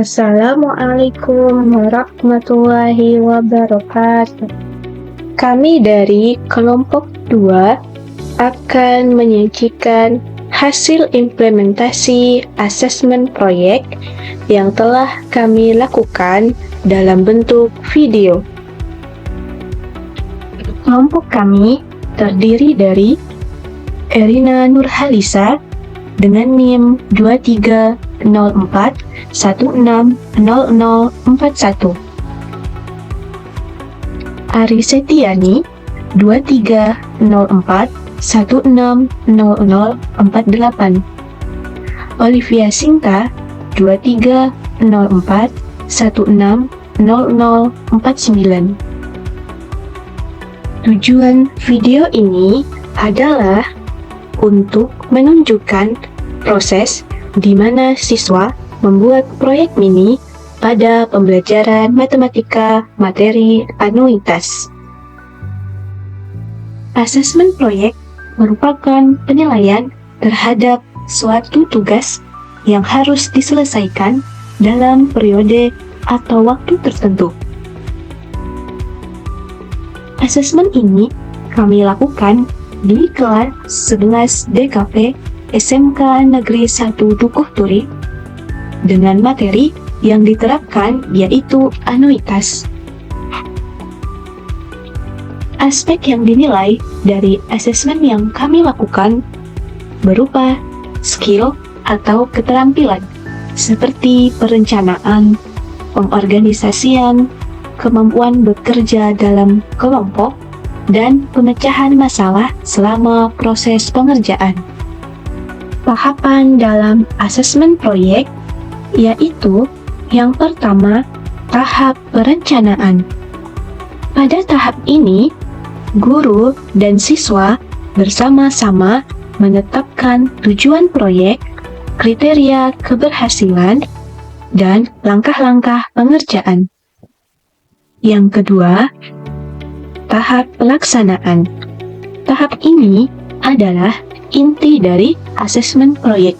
Assalamualaikum warahmatullahi wabarakatuh. Kami dari kelompok 2 akan menyajikan hasil implementasi asesmen proyek yang telah kami lakukan dalam bentuk video. Kelompok kami terdiri dari Erina Nurhalisa dengan NIM 2304160041, Ari Setiani 2304160048, Olivia Sinta 2304160049. Tujuan video ini adalah untuk menunjukkan proses di mana siswa membuat proyek mini pada pembelajaran matematika materi anuitas. Asesmen proyek merupakan penilaian terhadap suatu tugas yang harus diselesaikan dalam periode atau waktu tertentu. Asesmen ini kami lakukan di kelas 11 DKP SMK Negeri 1 Dukuh Turi dengan materi yang diterapkan yaitu anuitas. Aspek yang dinilai dari asesmen yang kami lakukan berupa skill atau keterampilan seperti perencanaan, pengorganisasian, kemampuan bekerja dalam kelompok, dan pemecahan masalah selama proses pengerjaan. Tahapan dalam asesmen proyek yaitu yang pertama, tahap perencanaan. Pada tahap ini, guru dan siswa bersama-sama menetapkan tujuan proyek, kriteria keberhasilan, dan langkah-langkah pengerjaan. Yang kedua, tahap pelaksanaan. Tahap ini adalah inti dari asesmen proyek,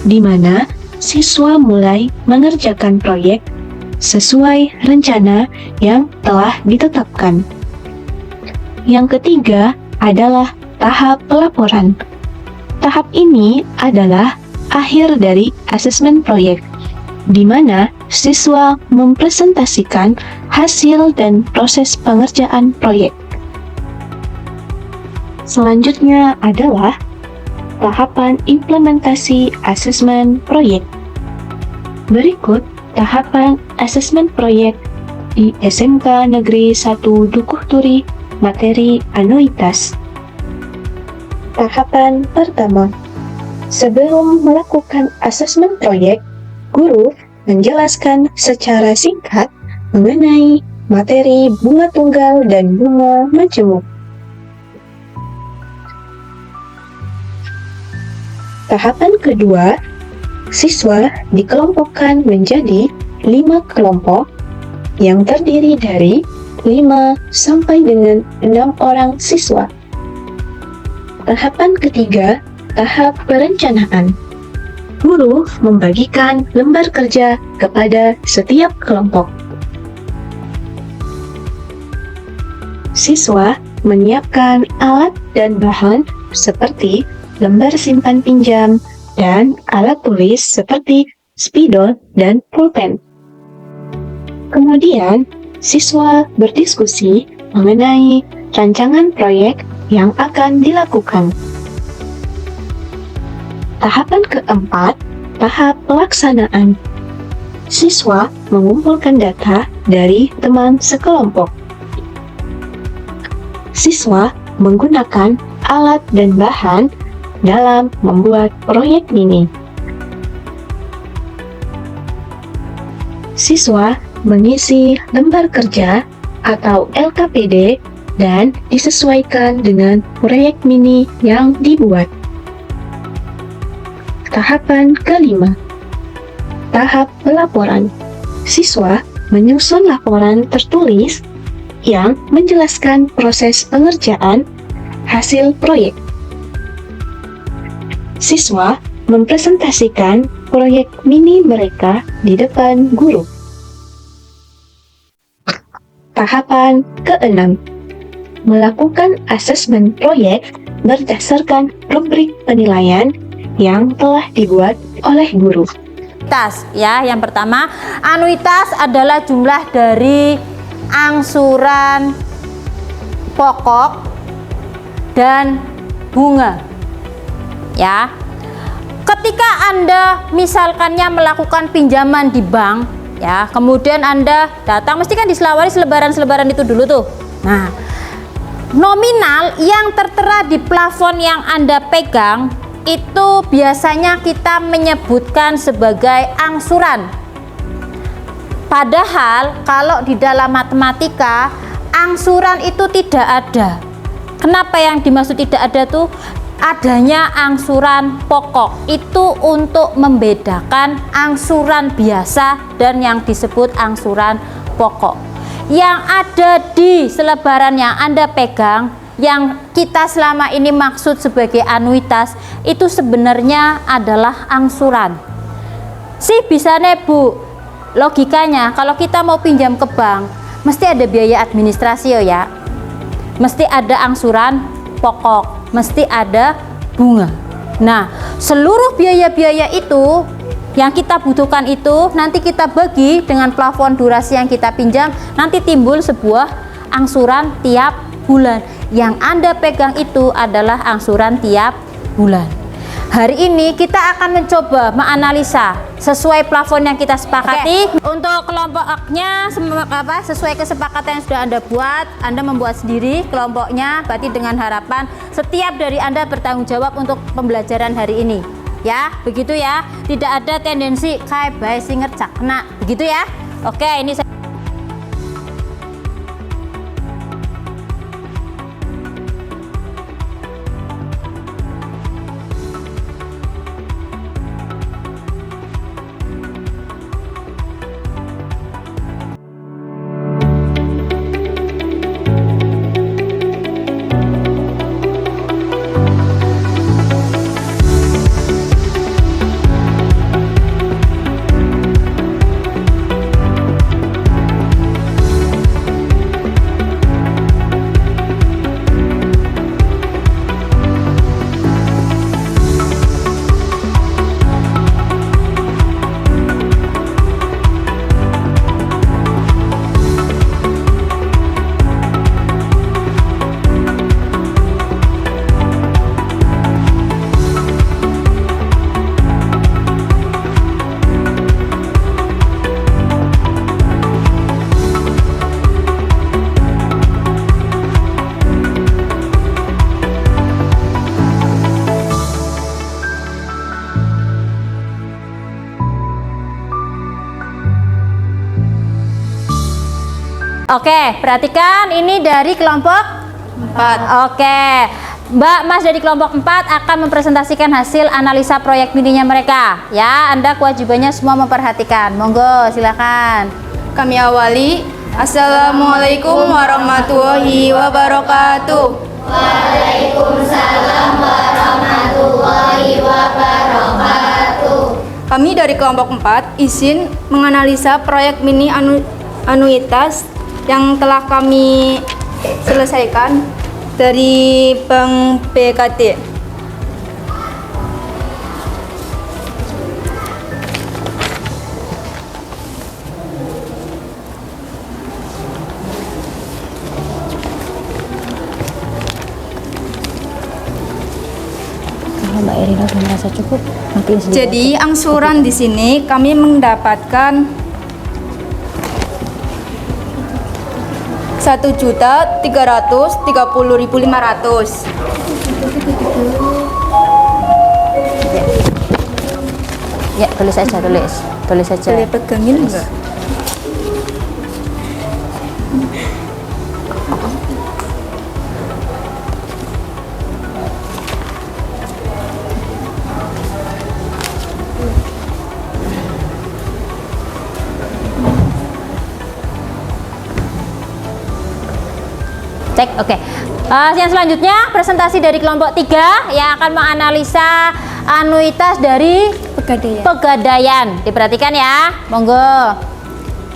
di mana siswa mulai mengerjakan proyek sesuai rencana yang telah ditetapkan. Yang ketiga adalah tahap pelaporan. Tahap ini adalah akhir dari asesmen proyek, di mana siswa mempresentasikan hasil dan proses pengerjaan proyek. Selanjutnya adalah tahapan implementasi asesmen proyek. Berikut tahapan asesmen proyek di SMK Negeri 1 Dukuh Turi materi anuitas. Tahapan pertama, sebelum melakukan asesmen proyek, guru menjelaskan secara singkat mengenai materi bunga tunggal dan bunga majemuk. Tahapan kedua, siswa dikelompokkan menjadi 5 kelompok yang terdiri dari 5 sampai dengan 6 orang siswa. Tahapan ketiga, tahap perencanaan. Guru membagikan lembar kerja kepada setiap kelompok. Siswa menyiapkan alat dan bahan seperti lembar simpan pinjam dan alat tulis seperti spidol dan pulpen. Kemudian, siswa berdiskusi mengenai rancangan proyek yang akan dilakukan. Tahapan keempat, tahap pelaksanaan. Siswa mengumpulkan data dari teman sekelompok. Siswa menggunakan alat dan bahan dalam membuat proyek mini. Siswa mengisi lembar kerja atau LKPD dan disesuaikan dengan proyek mini yang dibuat. Tahapan kelima, tahap pelaporan. Siswa menyusun laporan tertulis yang menjelaskan proses pengerjaan hasil proyek. Siswa mempresentasikan proyek mini mereka di depan guru. Tahapan ke-6, melakukan asesmen proyek berdasarkan rubrik penilaian yang telah dibuat oleh guru. Anuitas ya, yang pertama, anuitas adalah jumlah dari angsuran pokok dan bunga. Ya. Ketika Anda misalkannya melakukan pinjaman di bank, ya, kemudian Anda datang, mesti kan diselawari selebaran-selebaran itu dulu tuh. Nah, nominal yang tertera di plafon yang Anda pegang itu biasanya kita menyebutkan sebagai angsuran. Padahal kalau di dalam matematika angsuran itu tidak ada. Kenapa yang dimaksud tidak ada tuh? Adanya angsuran pokok itu untuk membedakan angsuran biasa dan yang disebut angsuran pokok. Yang ada di selebaran yang Anda pegang, yang kita selama ini maksud sebagai anuitas, itu sebenarnya adalah angsuran. Bisa nih Bu, logikanya kalau kita mau pinjam ke bank mesti ada biaya administrasi ya, mesti ada angsuran pokok, mesti ada bunga. Nah, seluruh biaya-biaya itu yang kita butuhkan itu nanti kita bagi dengan plafon durasi yang kita pinjam, nanti timbul sebuah angsuran tiap bulan. Yang Anda pegang itu adalah angsuran tiap bulan. Hari ini kita akan mencoba menganalisa sesuai plafon yang kita sepakati. Untuk kelompoknya sesuai kesepakatan yang sudah Anda buat, Anda membuat sendiri kelompoknya, berarti dengan harapan setiap dari Anda bertanggung jawab untuk pembelajaran hari ini. Ya, begitu ya. Tidak ada tendensi kayak bae sing ngerjak kena, begitu ya. Oke, ini saya Oke, perhatikan ini dari kelompok 4. Oke, Mbak Mas dari kelompok 4 akan mempresentasikan hasil analisa proyek mininya mereka. Ya, Anda kewajibannya semua memperhatikan. Monggo, silakan. Kami awali. Assalamualaikum warahmatullahi wabarakatuh. Waalaikumsalam warahmatullahi wabarakatuh. Kami dari kelompok 4 izin menganalisa proyek mini anuitas yang telah kami selesaikan dari Bank BKT. Kalau Mbak Irina udah merasa cukup, matiin sedikit. Jadi angsuran di sini kami mendapatkan 1.330.500. Ya, tulis aja, tulis aja. Boleh pegangin enggak? Cek, oke. Yang selanjutnya presentasi dari kelompok 3 yang akan menganalisa anuitas dari Pegadaian. Pegadaian. Diperhatikan ya, monggo.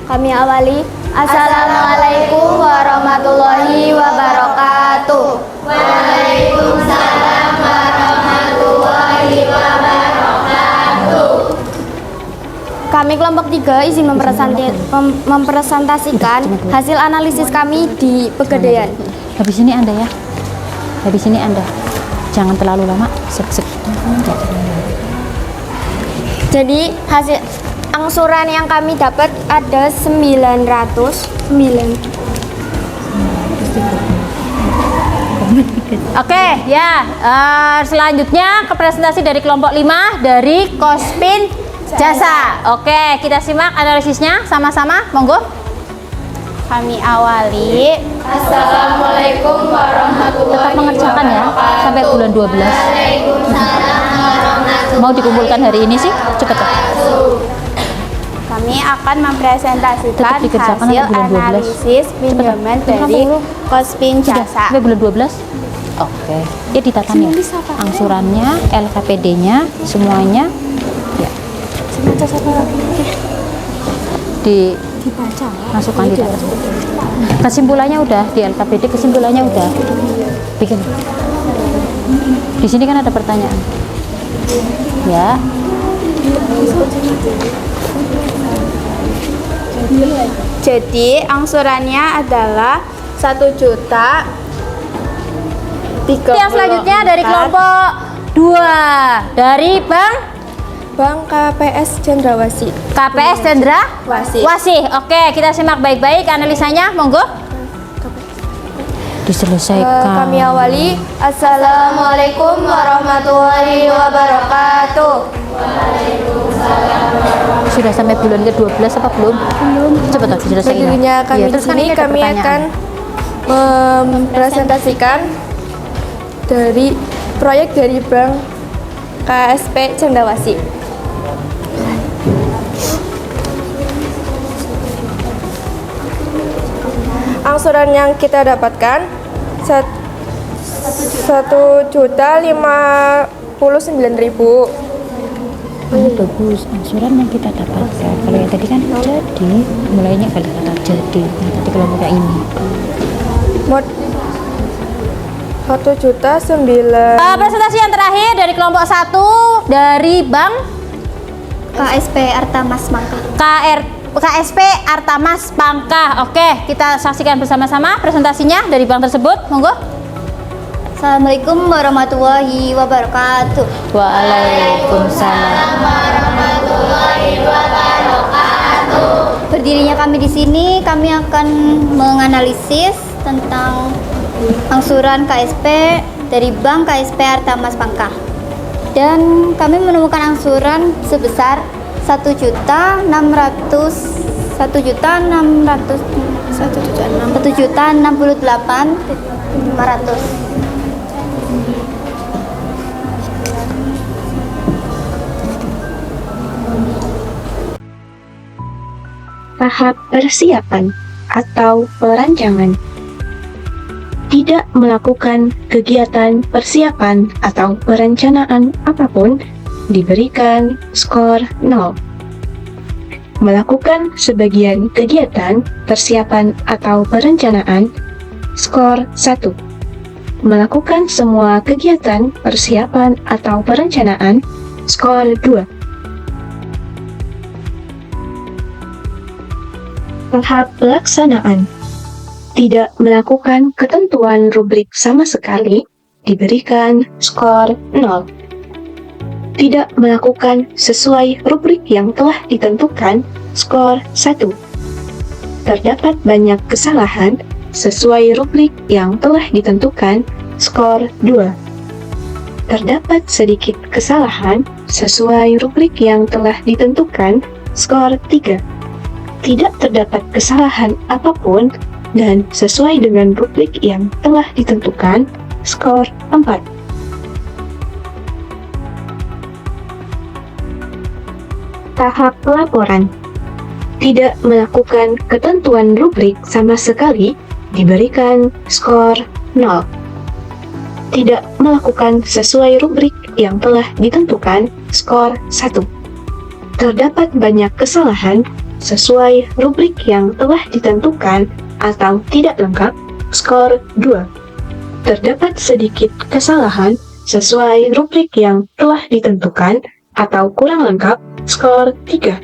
Kami awali. Assalamualaikum warahmatullahi wabarakatuh. Waalaikumsalam warahmatullahi wabarakatuh. Kami kelompok 3 izin mempresentasikan hasil analisis kami di Pegadaian. Habis ini Anda ya. Habis ini Anda. Jangan terlalu lama. Jadi hasil angsuran yang kami dapat ada 909. Oke, ya. Selanjutnya ke presentasi dari kelompok 5 dari Kospin Jasa. Oke, kita simak analisisnya sama-sama. Monggo. Kami awali. Assalamualaikum warahmatullahi Tetap mengerjakan ya sampai bulan 12. Mau dikumpulkan hari ini sih? Cepat. Kami akan mempresentasikan Tetap dikerjakan hasil sampai bulan 12. analisis pinjaman dari Kospin Sudah Jasa. sampai bulan 12. Oke. Ya ditata ya. Angsurannya, LKPD-nya, semuanya. Ya. Dibaca. Masukkan di dalam. Kesimpulannya udah di LKPD, kesimpulannya udah. Bikin. Di sini kan ada pertanyaan. Ya. Jadi angsurannya adalah 1 juta. Yang selanjutnya dari kelompok 2 dari Bank KPS Cendrawasih. KPS Wasih. Wasih. Oke, kita simak baik-baik analisanya, monggo. Diselesaikan. Kami awali. Assalamualaikum warahmatullahi wabarakatuh. Sudah sampai bulan ke-12 apa belum? Belum. Cepat diselesaikan. Selanjutnya kami Iya, di terus kan sini ini ada kami pertanyaan. akan mempresentasikan dari proyek dari Bank KSP Cendrawasih. Angsuran yang kita dapatkan 1.059.000. Ini bagus, angsuran yang kita dapatkan. Kalau yang tadi kan jadi, mulainya kali kata jadi. Nah, tapi kalau kayak ini. Mod 1.009. Presentasi yang terakhir dari kelompok 1 dari Bank KSP Artamas Mangka. KSP Artamas Pangkah. Oke, kita saksikan bersama-sama presentasinya dari bank tersebut. Monggo. Assalamualaikum warahmatullahi wabarakatuh. Waalaikumsalam. Berdirinya kami di sini, kami akan menganalisis tentang angsuran KSP dari Bank KSP Artamas Pangkah. Dan kami menemukan angsuran sebesar 1.068.500. Tahap persiapan atau perancangan. Tidak melakukan kegiatan persiapan atau perencanaan apapun diberikan skor 0. Melakukan sebagian kegiatan persiapan atau perencanaan skor 1. Melakukan semua kegiatan persiapan atau perencanaan skor 2. Tahap pelaksanaan. Tidak melakukan ketentuan rubrik sama sekali diberikan skor 0. Tidak melakukan sesuai rubrik yang telah ditentukan skor 1. Terdapat banyak kesalahan sesuai rubrik yang telah ditentukan skor 2. Terdapat sedikit kesalahan sesuai rubrik yang telah ditentukan skor 3. Tidak terdapat kesalahan apapun dan sesuai dengan rubrik yang telah ditentukan skor 4. Tahap pelaporan. Tidak melakukan ketentuan rubrik sama sekali diberikan skor 0. Tidak melakukan sesuai rubrik yang telah ditentukan, skor 1. Terdapat banyak kesalahan sesuai rubrik yang telah ditentukan atau tidak lengkap, skor 2. Terdapat sedikit kesalahan sesuai rubrik yang telah ditentukan atau kurang lengkap, skor 3.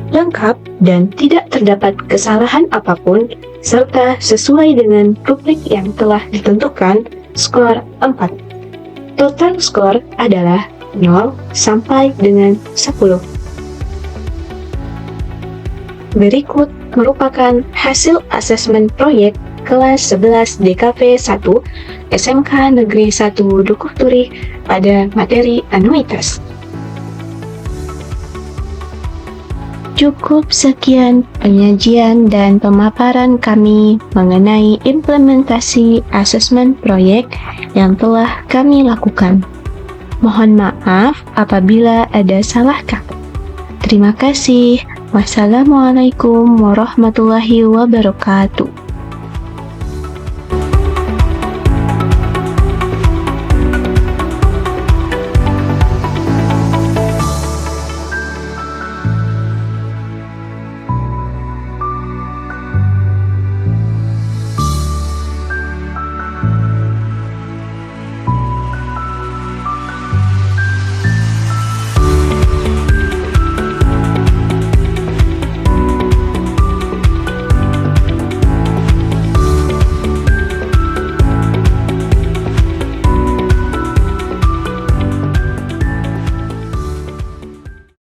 Lengkap dan tidak terdapat kesalahan apapun, serta sesuai dengan rubrik yang telah ditentukan, skor 4. Total skor adalah 0 sampai dengan 10. Berikut merupakan hasil asesmen proyek kelas 11 DKV 1 SMK Negeri 1 Dukuh Turi pada materi anuitas. Cukup sekian penyajian dan pemaparan kami mengenai implementasi asesmen proyek yang telah kami lakukan. Mohon maaf apabila ada salah kata. Terima kasih. Wassalamualaikum warahmatullahi wabarakatuh.